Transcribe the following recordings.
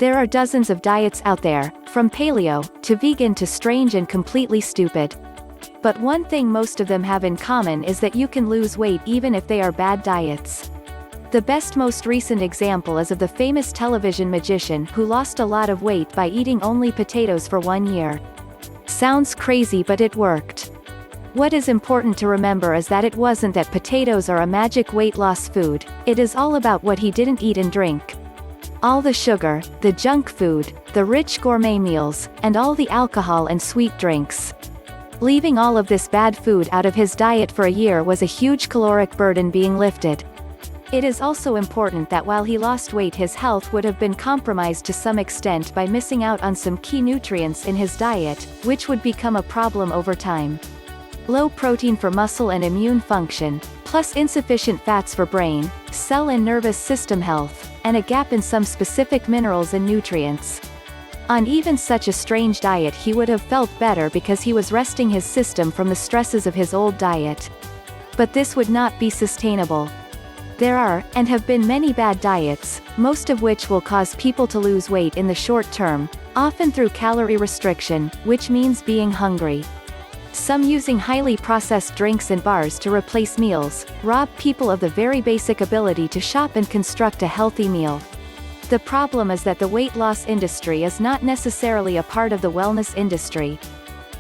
There are dozens of diets out there, from paleo, to vegan to strange and completely stupid. But one thing most of them have in common is that you can lose weight even if they are bad diets. The most recent example is of the famous television magician who lost a lot of weight by eating only potatoes for 1 year. Sounds crazy, but it worked. What is important to remember is that it wasn't that potatoes are a magic weight loss food, it is all about what he didn't eat and drink. All the sugar, the junk food, the rich gourmet meals, and all the alcohol and sweet drinks. Leaving all of this bad food out of his diet for a year was a huge caloric burden being lifted. It is also important that while he lost weight, his health would have been compromised to some extent by missing out on some key nutrients in his diet, which would become a problem over time. Low protein for muscle and immune function, plus insufficient fats for brain, cell and nervous system health, and a gap in some specific minerals and nutrients. On even such a strange diet, he would have felt better because he was resting his system from the stresses of his old diet. But this would not be sustainable. There are, and have been, many bad diets, most of which will cause people to lose weight in the short term, often through calorie restriction, which means being hungry. Some using highly processed drinks and bars to replace meals, rob people of the very basic ability to shop and construct a healthy meal. The problem is that the weight loss industry is not necessarily a part of the wellness industry.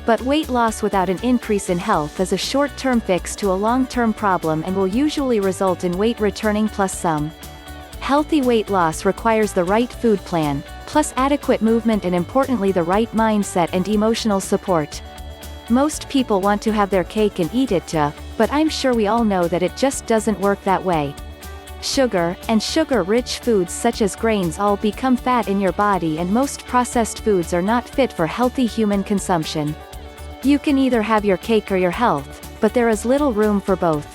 But weight loss without an increase in health is a short-term fix to a long-term problem and will usually result in weight returning plus some. Healthy weight loss requires the right food plan, plus adequate movement and, importantly, the right mindset and emotional support. Most people want to have their cake and eat it too, but I'm sure we all know that it just doesn't work that way. Sugar, and sugar-rich foods such as grains all become fat in your body, and most processed foods are not fit for healthy human consumption. You can either have your cake or your health, but there is little room for both.